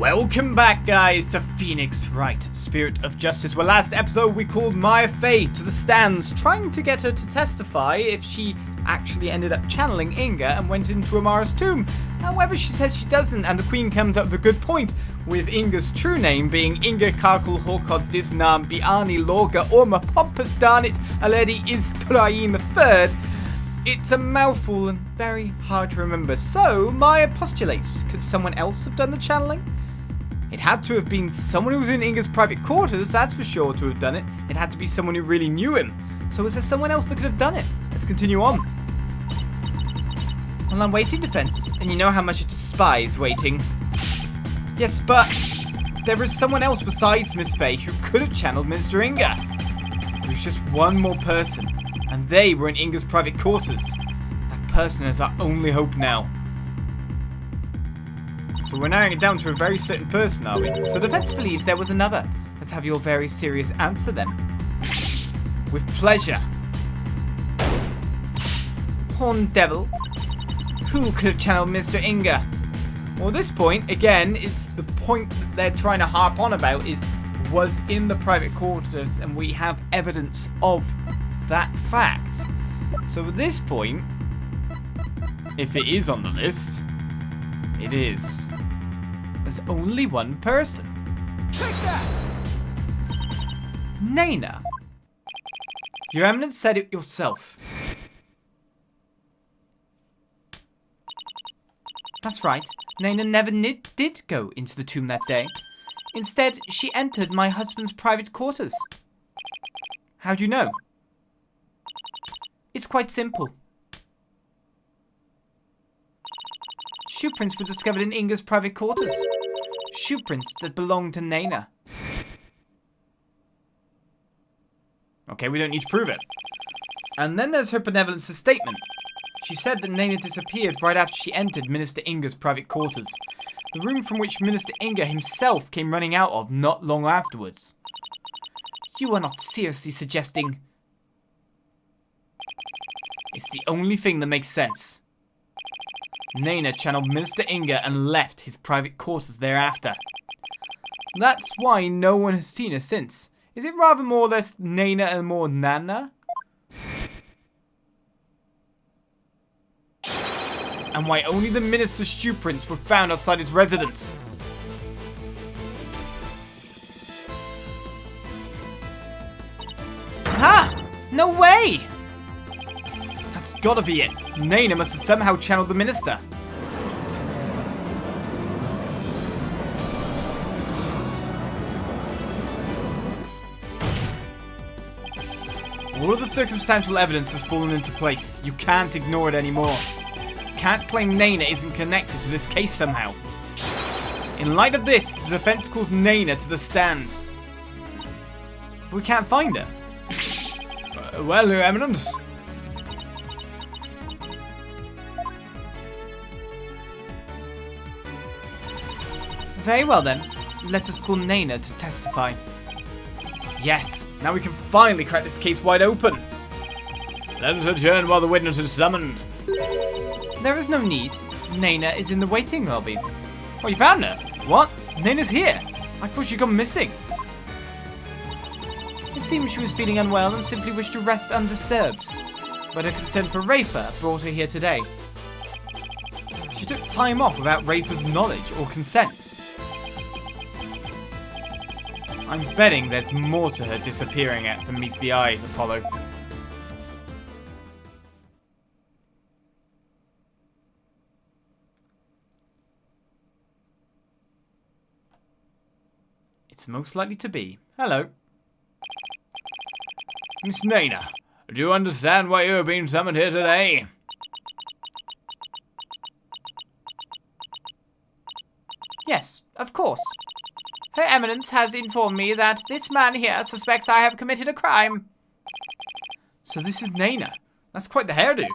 Welcome back, guys, to Phoenix Wright, Spirit of Justice, where last episode we called Maya Fey to the stands, trying to get her to testify if she actually ended up channeling Inga and went into Amara's tomb. However, she says she doesn't, and the Queen comes up with a good point, with Inga's true name being Inga Karkul Horkod Diznam Biani Lorga Orma Pompous Darnit Aledi is Khura'in III. It's a mouthful and very hard to remember, so Maya postulates, could someone else have done the channeling? It had to have been someone who was in Inga's private quarters, that's for sure, to have done it. It had to be someone who really knew him. So is there someone else that could have done it? Let's continue on. Well, I'm waiting, defense, and you know how much I despise waiting. Yes, but there is someone else besides Miss Fey who could have channeled Minister Inga. There's just one more person, and they were in Inga's private quarters. That person is our only hope now. So we're narrowing it down to a very certain person, are we? So defense believes there was another. Let's have your very serious answer then. With pleasure. Horned Devil. Who could have channeled Mr. Inga? Well, at this point, again, it's the point that they're trying to harp on about is was in the private quarters, and we have evidence of that fact. So at this point, if it is on the list, it is. There's only one person. Take that! Nayna. Your Eminence said it yourself. That's right. Nayna never did go into the tomb that day. Instead, she entered my husband's private quarters. How do you know? It's quite simple. Shoe prints were discovered in Inga's private quarters. Shoe prints that belonged to Nayna. Okay, we don't need to prove it. And then there's her benevolence's statement. She said that Nayna disappeared right after she entered Minister Inga's private quarters. The room from which Minister Inga himself came running out of not long afterwards. You are not seriously suggesting... It's the only thing that makes sense. Nayna channeled Minister Inga and left his private quarters thereafter. That's why no one has seen her since. Is it rather more or less Nayna and more Nana? And why only the minister's shoe prints were found outside his residence? Ha! No way! That's gotta be it. Nayna must have somehow channeled the minister. All of the circumstantial evidence has fallen into place. You can't ignore it anymore. You can't claim Nayna isn't connected to this case somehow. In light of this, the defense calls Nayna to the stand. But we can't find her. Well, Your Eminence. Very well then. Let us call Nayna to testify. Yes, now we can finally crack this case wide open. Let us adjourn while the witness is summoned. There is no need. Nayna is in the waiting lobby. Oh, you found her? What? Nayna's here. I thought she'd gone missing. It seems she was feeling unwell and simply wished to rest undisturbed. But her concern for Rayfa brought her here today. She took time off without Rayfa's knowledge or consent. I'm betting there's more to her disappearing than meets the eye, Apollo. It's most likely to be. Hello. Miss Nayna, do you understand why you have been summoned here today? Yes, of course. Her Eminence has informed me that this man here suspects I have committed a crime. So this is Nayna. That's quite the hairdo.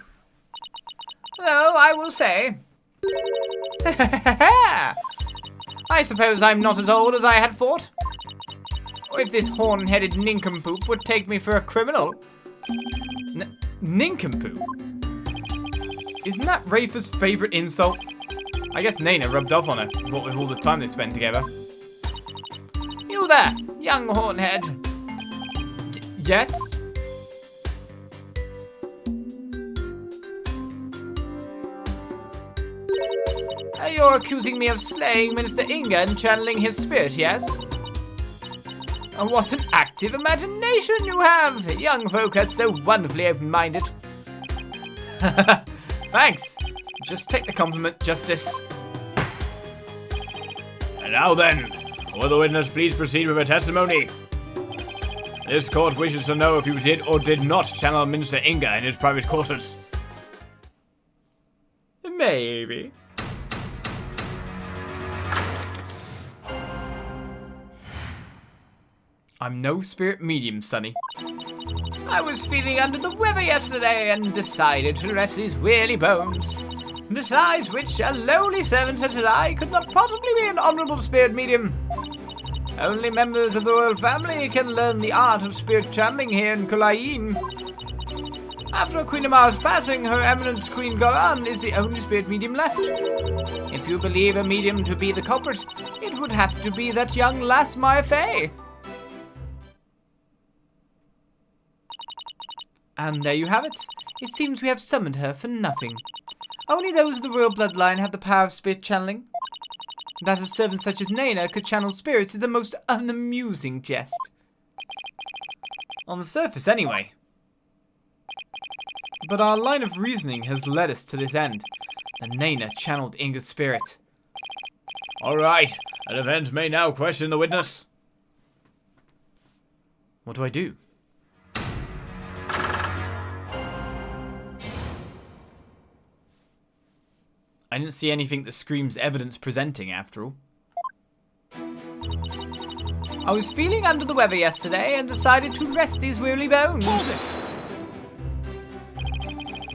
Though, I will say... I suppose I'm not as old as I had thought. Or if this horn-headed nincompoop would take me for a criminal. Nincompoop? Isn't that Rayfa's favourite insult? I guess Nayna rubbed off on her, what with all the time they spent together. You there, young hornhead. Yes? You're accusing me of slaying Minister Inga and channeling his spirit, yes? And what an active imagination you have! Young folk are so wonderfully open-minded. Thanks. Just take the compliment, Justice. And now then, will the witness please proceed with her testimony? This court wishes to know if you did or did not channel Minister Inga in his private quarters. Maybe. I'm no spirit medium, Sonny. I was feeling under the weather yesterday and decided to rest these weary bones. Besides which, a lowly servant such as I could not possibly be an honorable spirit medium. Only members of the royal family can learn the art of spirit channeling here in Khura'in. After Queen Amar's passing, Her Eminence Queen Khura'in is the only spirit medium left. If you believe a medium to be the culprit, it would have to be that young lass Maya Fey. And there you have it. It seems we have summoned her for nothing. Only those of the royal bloodline have the power of spirit channeling. That a servant such as Nayna could channel spirits is a most unamusing jest. On the surface, anyway. But our line of reasoning has led us to this end. And Nayna channeled Inga's spirit. Alright, an event may now question the witness. What do I do? I didn't see anything that screams evidence presenting, after all. I was feeling under the weather yesterday and decided to rest these weary bones.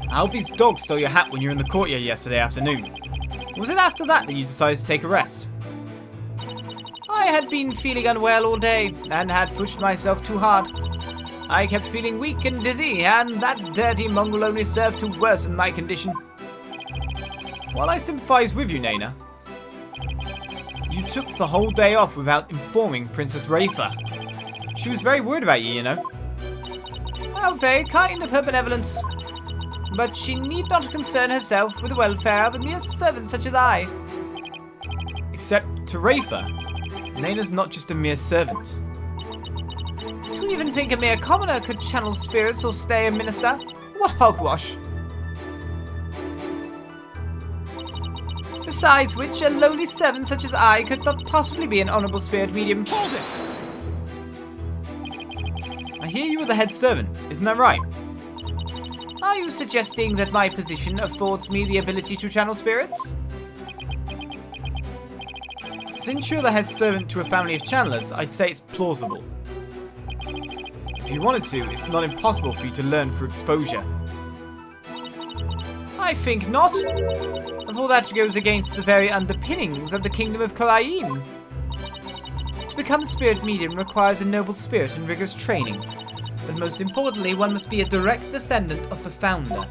I hope his dog stole your hat when you were in the courtyard yesterday afternoon. Was it after that you decided to take a rest? I had been feeling unwell all day and had pushed myself too hard. I kept feeling weak and dizzy, and that dirty Mongol only served to worsen my condition. While I sympathize with you, Nayna, you took the whole day off without informing Princess Rayfa. She was very worried about you, you know. How very kind of her benevolence. But she need not concern herself with the welfare of a mere servant such as I. Except to Rayfa, Nayna's not just a mere servant. To even think a mere commoner could channel spirits or slay a minister? What hogwash! Besides which, a lowly servant such as I could not possibly be an honorable spirit medium. Hold it! I hear you are the head servant, isn't that right? Are you suggesting that my position affords me the ability to channel spirits? Since you're the head servant to a family of channelers, I'd say it's plausible. If you wanted to, it's not impossible for you to learn through exposure. I think not. For that goes against the very underpinnings of the kingdom of Khura'in. To become spirit medium requires a noble spirit and rigorous training. But most importantly, one must be a direct descendant of the founder.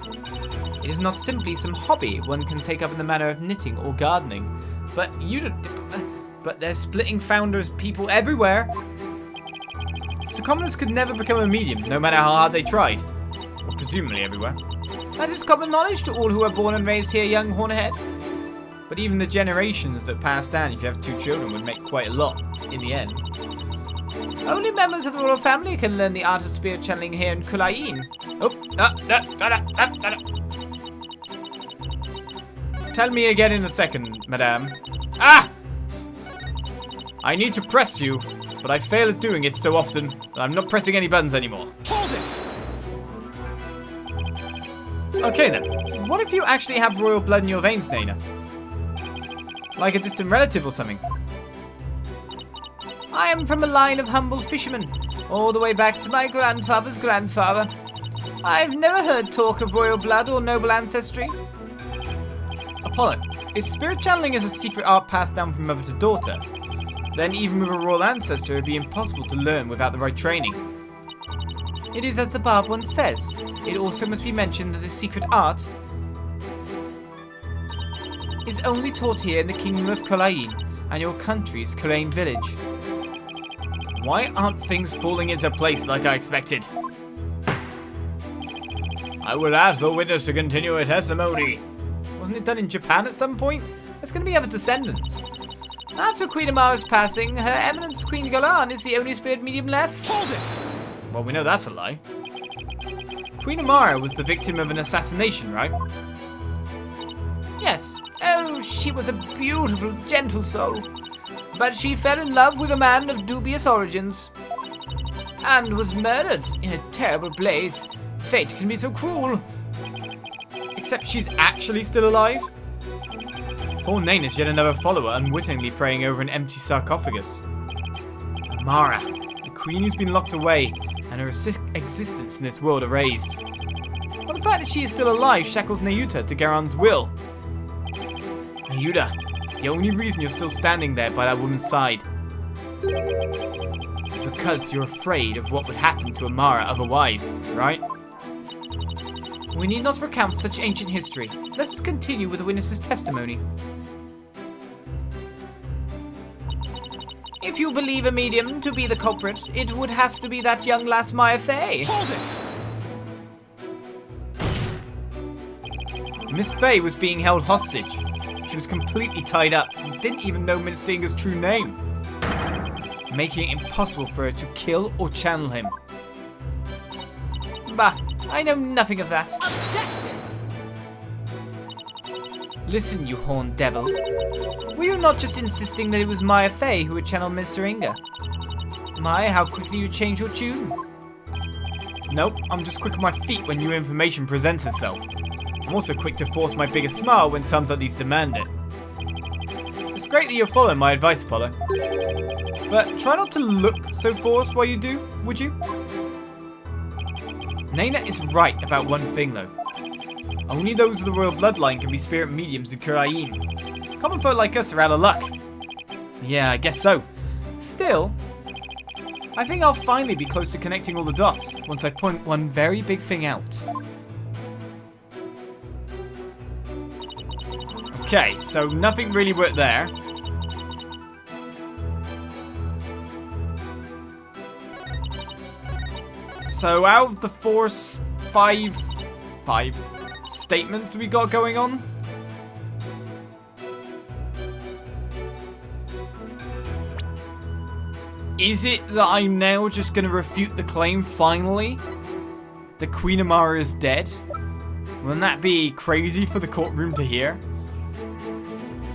It is not simply some hobby one can take up in the manner of knitting or gardening. But they're splitting founders people everywhere. So commoners could never become a medium, no matter how hard they tried. Or presumably everywhere. That is common knowledge to all who are born and raised here, young hornhead. But even the generations that pass down if you have 2 children would make quite a lot in the end. Only members of the royal family can learn the art of spirit channeling here in Khura'in. Tell me again in a second, madame. Ah! I need to press you, but I fail at doing it so often that I'm not pressing any buttons anymore. Hold it! Okay then, what if you actually have royal blood in your veins, Nayna? Like a distant relative or something? I am from a line of humble fishermen, all the way back to my grandfather's grandfather. I've never heard talk of royal blood or noble ancestry. Apollo, if spirit channeling is a secret art passed down from mother to daughter, then even with a royal ancestor it would be impossible to learn without the right training. It is as the Barb once says, it also must be mentioned that this secret art is only taught here in the kingdom of Khura'in and your country's Khura'in village. Why aren't things falling into place like I expected? I would ask the witness to continue her testimony. Wasn't it done in Japan at some point? There's going to be other descendants. After Queen Amara's passing, Her Eminence Queen Khura'in is the only spirit medium left. Hold it! Well, we know that's a lie. Queen Amara was the victim of an assassination, right? Yes. Oh, she was a beautiful, gentle soul. But she fell in love with a man of dubious origins. And was murdered in a terrible blaze. Fate can be so cruel. Except she's actually still alive? Poor Nayna's yet another follower unwittingly praying over an empty sarcophagus. Amara, the queen who's been locked away, and her existence in this world erased. But the fact that she is still alive shackles Nayuta to Garan's will. Nayuta, the only reason you're still standing there by that woman's side is because you're afraid of what would happen to Amara otherwise, right? We need not recount such ancient history. Let us continue with the witness's testimony. If you believe a medium to be the culprit, it would have to be that young lass Maya Fey. Hold it! Miss Fey was being held hostage. She was completely tied up and didn't even know Minister Inga's true name, making it impossible for her to kill or channel him. Bah, I know nothing of that. Objection! Listen, you horned devil. Were you not just insisting that it was Maya Fey who would channel Mr. Inga? My, how quickly you change your tune. Nope, I'm just quick on my feet when new information presents itself. I'm also quick to force my biggest smile when times like these demand it. It's great that you're following my advice, Apollo. But try not to look so forced while you do, would you? Nayna is right about one thing, though. Only those of the royal bloodline can be spirit mediums in Khura'in. Common folk like us are out of luck. Yeah, I guess so. Still, I think I'll finally be close to connecting all the dots once I point one very big thing out. Okay, so nothing really worked there. So out of the five statements we got going on, is it that I'm now just going to refute the claim finally? That Queen Amara is dead? Wouldn't that be crazy for the courtroom to hear?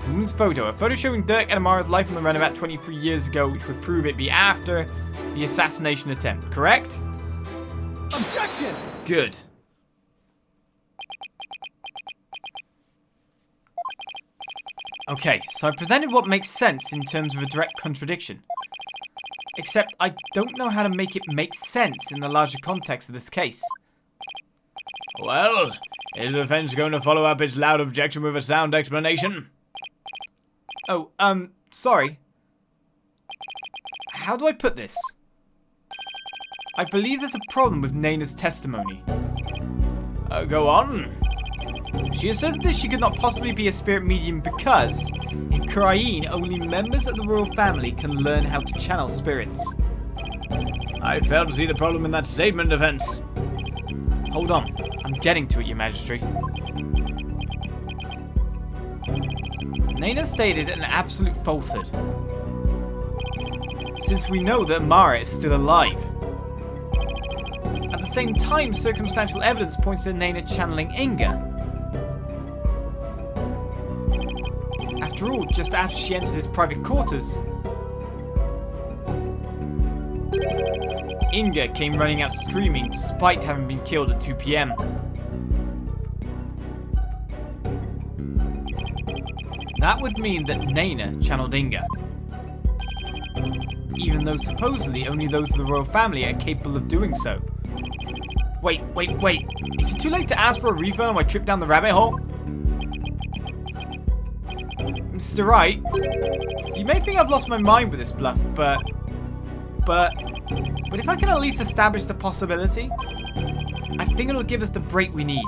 Woman's photo. A photo showing Dirk and Amara's life on the run about 23 years ago, which would prove it be after the assassination attempt. Correct? Objection! Good. Okay, so I presented what makes sense in terms of a direct contradiction. Except I don't know how to make it make sense in the larger context of this case. Well, is the defense going to follow up its loud objection with a sound explanation? Oh, sorry. How do I put this? I believe there's a problem with Nayna's testimony. Go on. She asserted that she could not possibly be a spirit medium because, in Khura'in, only members of the royal family can learn how to channel spirits. I fail to see the problem in that statement, defense. Hold on, I'm getting to it, Your Majesty. Nayna stated an absolute falsehood, since we know that Amara is still alive. At the same time, circumstantial evidence points to Nayna channeling Inga. After all, just after she enters his private quarters, Inga came running out screaming despite having been killed at 2 PM. That would mean that Nayna channeled Inga. Even though supposedly only those of the royal family are capable of doing so. Wait. Is it too late to ask for a refund on my trip down the rabbit hole? Mr. Wright, you may think I've lost my mind with this bluff, but if I can at least establish the possibility, I think it'll give us the break we need.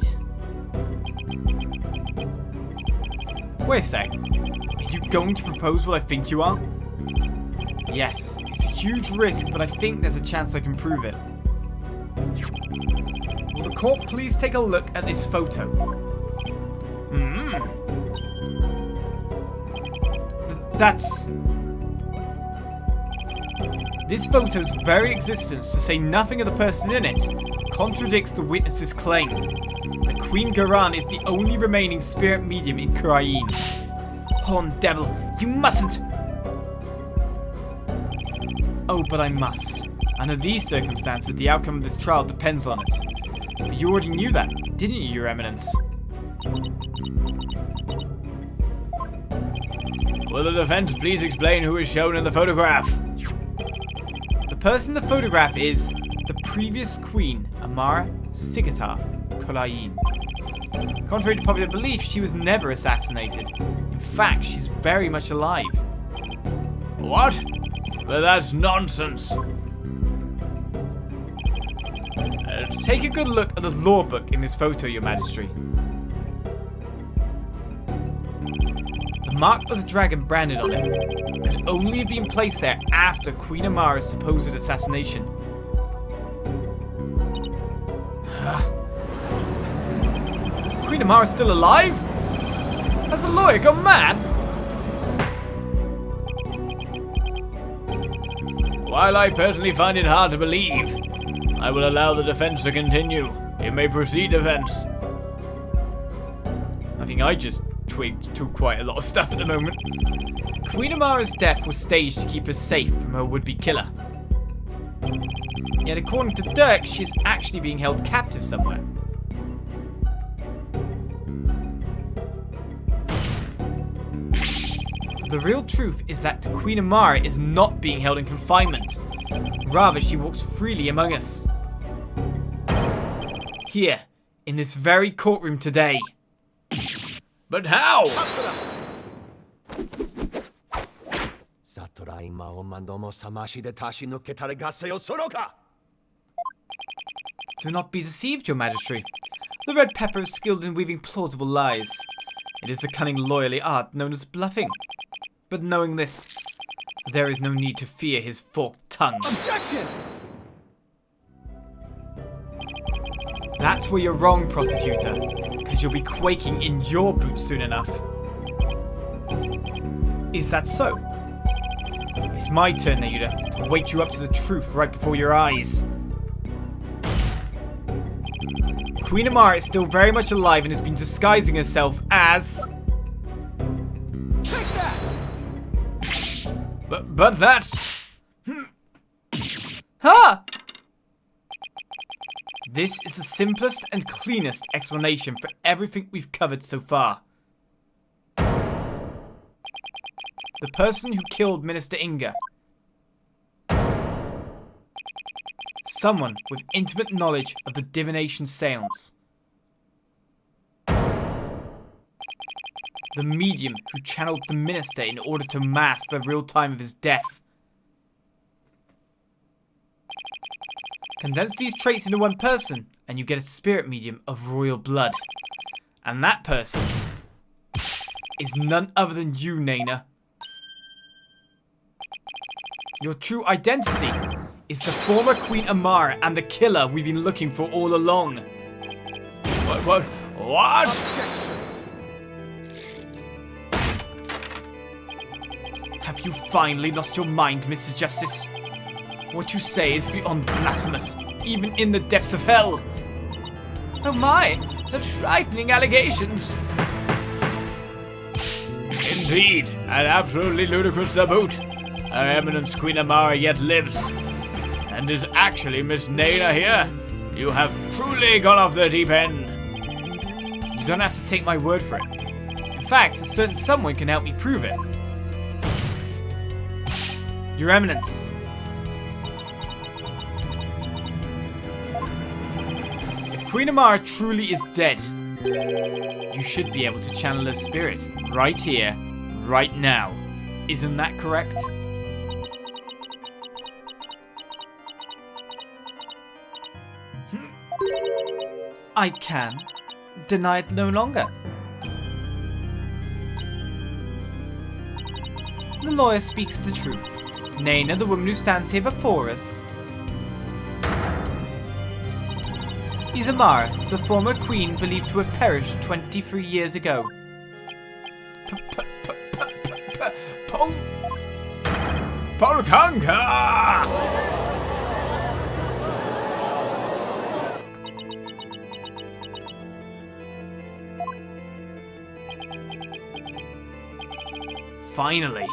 Wait a sec. Are you going to propose what I think you are? Yes, it's a huge risk, but I think there's a chance I can prove it. Will the court please take a look at this photo? This photo's very existence, to say nothing of the person in it, contradicts the witness's claim. The Queen Khura'in is the only remaining spirit medium in Khura'in. Horned devil, you mustn't! Oh, but I must. Under these circumstances, the outcome of this trial depends on it. But you already knew that, didn't you, Your Eminence? Will the defense please explain who is shown in the photograph? The person in the photograph is the previous queen, Amara Sigatar Khura'in. Contrary to popular belief, she was never assassinated. In fact, she's very much alive. What? But that's nonsense. Take a good look at the law book in this photo, Your Majesty. The mark of the dragon branded on it could only have been placed there after Queen Amara's supposed assassination. Queen Amara's still alive? Has the lawyer gone mad? While I personally find it hard to believe, I will allow the defense to continue. You may proceed, defense. I think I just twigged to quite a lot of stuff at the moment. Queen Amara's death was staged to keep her safe from her would-be killer. Yet according to Dirk, she's actually being held captive somewhere. The real truth is that Queen Amara is not being held in confinement. Rather, she walks freely among us. Here, in this very courtroom today. But how? Do not be deceived, Your Majesty. The Red Pepper is skilled in weaving plausible lies. It is the cunning lawyerly art known as bluffing. But knowing this, there is no need to fear his forked tongue. Objection! That's where you're wrong, prosecutor, because you'll be quaking in your boots soon enough. Is that so? It's my turn, Nayna, to wake you up to the truth right before your eyes. Queen Amara is still very much alive and has been disguising herself as... Take that! But that's... Huh? This is the simplest and cleanest explanation for everything we've covered so far. The person who killed Minister Inga. Someone with intimate knowledge of the divination seance. The medium who channeled the minister in order to mask the real time of his death. Condense these traits into one person, and you get a spirit medium of royal blood. And that person is none other than you, Nayna. Your true identity is the former Queen Amara and the killer we've been looking for all along. What? Objection! Have you finally lost your mind, Mr. Justice? What you say is beyond blasphemous, even in the depths of hell. Oh my, such frightening allegations. Indeed, and absolutely ludicrous to boot. Her Eminence Queen Amara yet lives. And is actually Miss Nayna here? You have truly gone off the deep end. You don't have to take my word for it. In fact, a certain someone can help me prove it. Your Eminence. If Queen Amara truly is dead, you should be able to channel her spirit right here, right now. Isn't that correct? I can deny it no longer. lawyer speaks the truth. Nayna, the woman who stands here before us, is Amara, the former queen believed to have perished 23 years ago. Polkanka! Finally.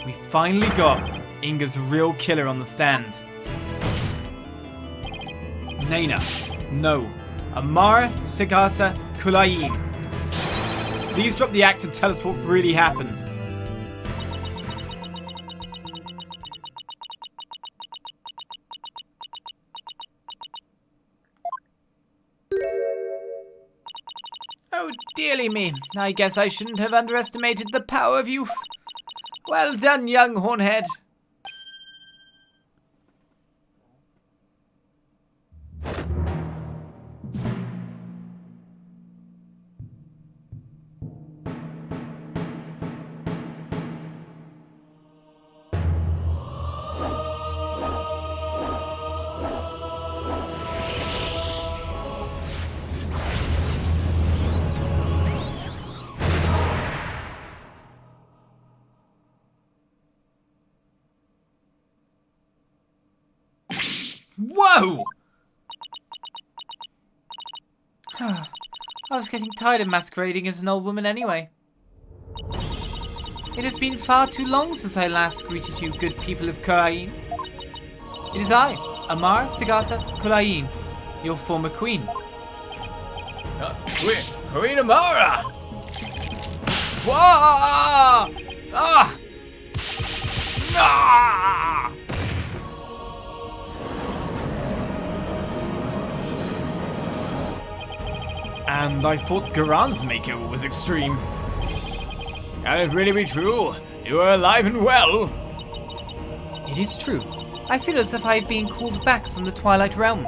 We finally got Inga's real killer on the stand. Nayna. No. Amara Sigata Khura'in. Please drop the act and tell us what really happened. Oh, dearly me. I guess I shouldn't have underestimated the power of youth. Well done, young hornhead. Whoa! I was getting tired of masquerading as an old woman anyway. It has been far too long since I last greeted you, good people of Khura'in. It is I, Amara Sigata Khura'in, your former queen. Queen Amara! Wah! Ah! Ah! And I thought Khura'in's makeover was extreme. Can it really be true? You are alive and well? It is true. I feel as if I have been called back from the Twilight Realm.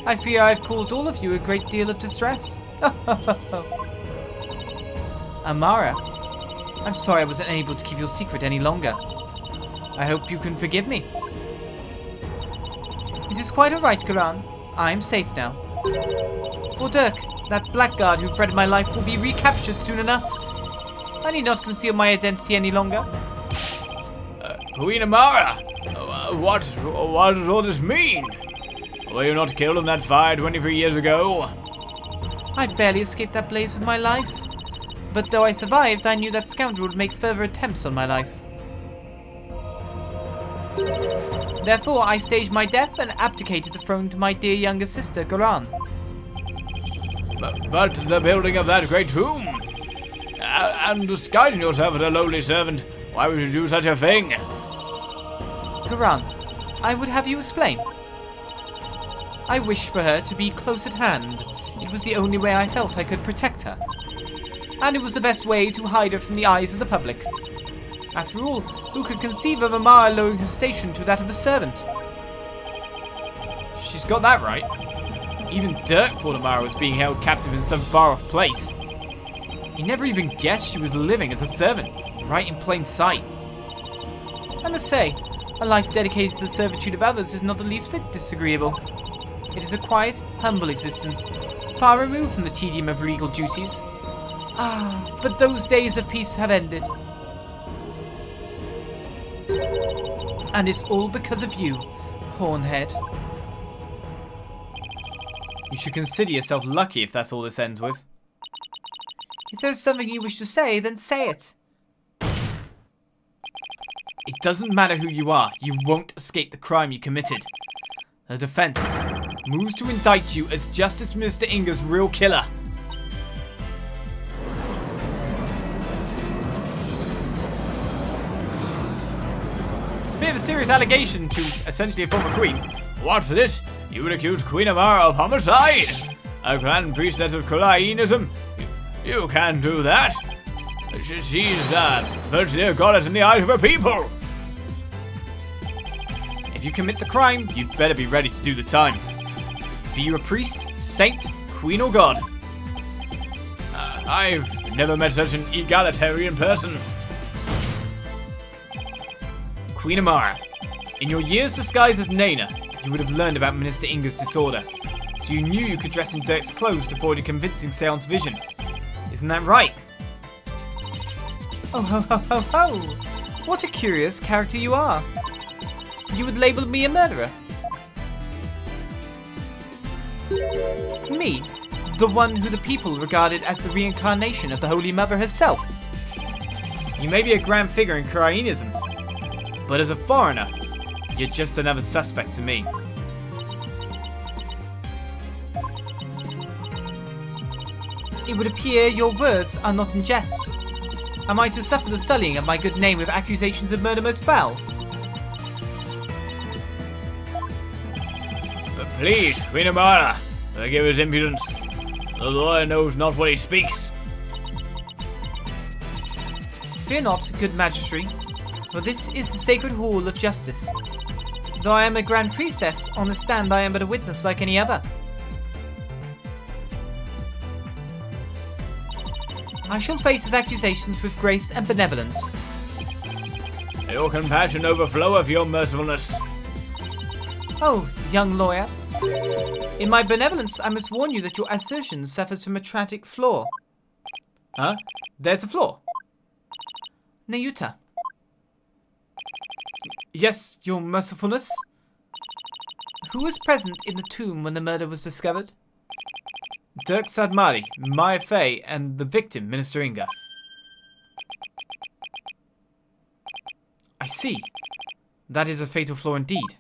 I fear I have caused all of you a great deal of distress. Amara, I'm sorry I wasn't able to keep your secret any longer. I hope you can forgive me. It is quite alright, Khura'in. I am safe now. For Dirk, that blackguard who threatened my life will be recaptured soon enough. I need not conceal my identity any longer. Queen Amara! What does all this mean? Were you not killed in that fire 23 years ago? I barely escaped that blaze with my life. But though I survived, I knew that scoundrel would make further attempts on my life. Therefore, I staged my death and abdicated the throne to my dear younger sister, Khura'in. But the building of that great tomb, and disguising yourself as a lowly servant, why would you do such a thing? Khura'in, I would have you explain. I wished for her to be close at hand. It was the only way I felt I could protect her. And it was the best way to hide her from the eyes of the public. After all, who could conceive of Amara lowering her station to that of a servant? She's got that right. Even Dirk thought Amara was being held captive in some far-off place. He never even guessed she was living as a servant, right in plain sight. I must say, a life dedicated to the servitude of others is not the least bit disagreeable. It is a quiet, humble existence, far removed from the tedium of regal duties. Ah, but those days of peace have ended. And it's all because of you, Hornhead. You should consider yourself lucky if that's all this ends with. If there's something you wish to say, then say it. It doesn't matter who you are, you won't escape the crime you committed. The defense moves to indict you as Justice Minister Inga's real killer. It's a bit of a serious allegation to essentially a former queen. What's this? You would accuse Queen Amara of homicide? A grand priestess of Khura'inism? You can't do that. She's virtually a goddess in the eyes of her people. If you commit the crime, you'd better be ready to do the time. Be you a priest, saint, queen, or god. I've never met such an egalitarian person. Queen Amara. In your years disguised as Nayna, you would have learned about Minister Inga's disorder, so you knew you could dress in Dirk's clothes to avoid a convincing seance vision. Isn't that right? Oh ho ho ho ho! What a curious character you are. You would label me a murderer? Me? The one who the people regarded as the reincarnation of the Holy Mother herself? You may be a grand figure in Khura'inism, but as a foreigner, you're just another suspect to me. It would appear your words are not in jest. Am I to suffer the sullying of my good name with accusations of murder most foul? But please, Queen Amara, forgive his impudence. The lawyer knows not what he speaks. Fear not, good magistrate, for this is the sacred hall of justice. Though I am a grand priestess, on the stand I am but a witness like any other. I shall face his accusations with grace and benevolence. May your compassion overflow of your mercifulness. Oh, young lawyer. In my benevolence, I must warn you that your assertion suffers from a tragic flaw. Huh? There's a flaw? Nayuta. Yes, your mercifulness. Who was present in the tomb when the murder was discovered? Dirk Sadmari, Maya Fey, and the victim, Minister Inga. I see. That is a fatal flaw indeed.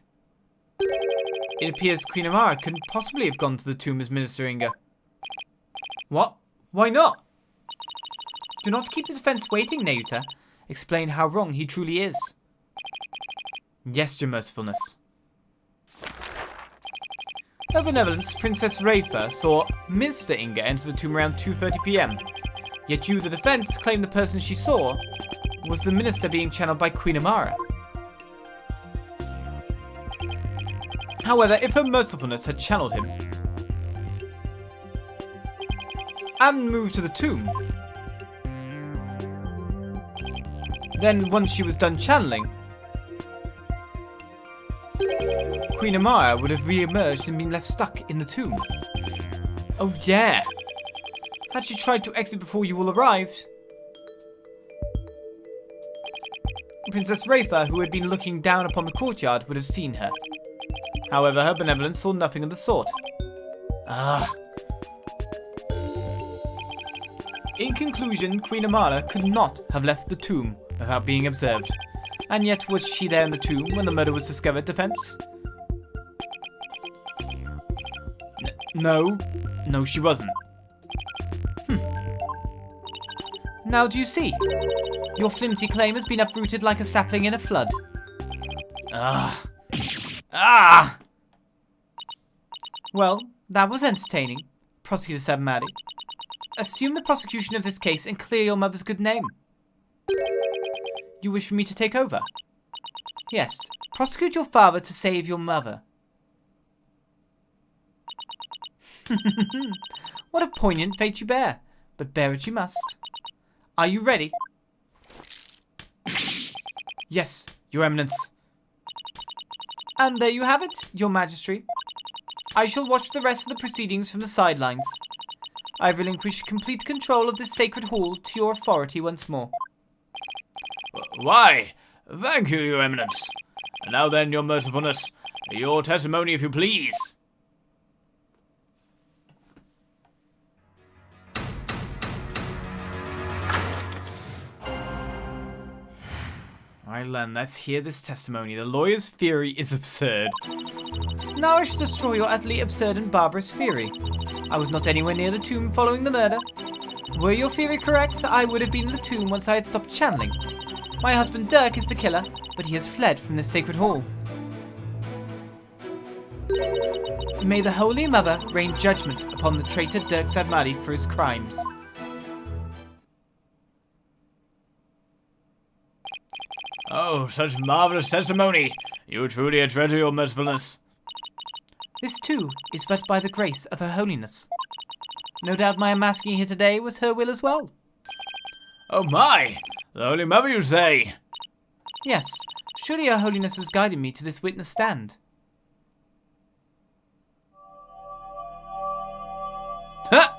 It appears Queen Amara couldn't possibly have gone to the tomb as Minister Inga. What? Why not? Do not keep the defense waiting, Nayuta. Explain how wrong he truly is. Yes, your mercifulness. Her benevolence, Princess Rayfa, saw Minister Inga enter the tomb around 2:30 p.m. Yet you, the defense, claim the person she saw was the minister being channeled by Queen Amara. However, if her mercifulness had channeled him and moved to the tomb, then once she was done channeling, Queen Amara would have re-emerged and been left stuck in the tomb. Oh yeah! Had she tried to exit before you all arrived, Princess Rayfa, who had been looking down upon the courtyard, would have seen her. However, her benevolence saw nothing of the sort. In conclusion, Queen Amara could not have left the tomb without being observed. And yet, was she there in the tomb when the murder was discovered, defense? No, she wasn't. Now do you see? Your flimsy claim has been uprooted like a sapling in a flood. Well, that was entertaining, Prosecutor Sabmadi. Assume the prosecution of this case and clear your mother's good name. You wish for me to take over? Yes, prosecute your father to save your mother. What a poignant fate you bear, but bear it you must. Are you ready? Yes, Your Eminence. And there you have it, Your Majesty. I shall watch the rest of the proceedings from the sidelines. I relinquish complete control of this sacred hall to your authority once more. Why? Thank you, Your Eminence. And now then, Your Mercifulness, your testimony, if you please. Alright, Len, let's hear this testimony. The lawyer's theory is absurd. Now I shall destroy your utterly absurd and barbarous theory. I was not anywhere near the tomb following the murder. Were your theory correct, I would have been in the tomb once I had stopped channeling. My husband Dirk is the killer, but he has fled from this sacred hall. May the Holy Mother rain judgment upon the traitor Dirk Sadmadi for his crimes. Oh, such marvelous testimony! You truly a treasure, Your Mercifulness. This too is but by the grace of Her Holiness. No doubt my unmasking here today was her will as well. Oh my! The Holy Mother, you say? Yes, Surely Her Holiness has guided me to this witness stand. Ha!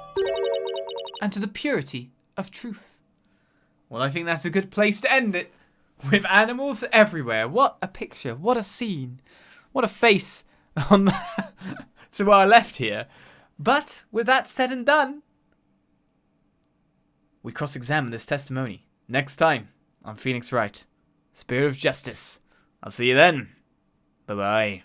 And to the purity of truth. Well, I think that's a good place to end it. With animals everywhere. What a picture. What a scene. What a face on the to our left here. But with that said and done, we cross-examine this testimony next time on Phoenix Wright, Spirit of Justice. I'll see you then. Bye-bye.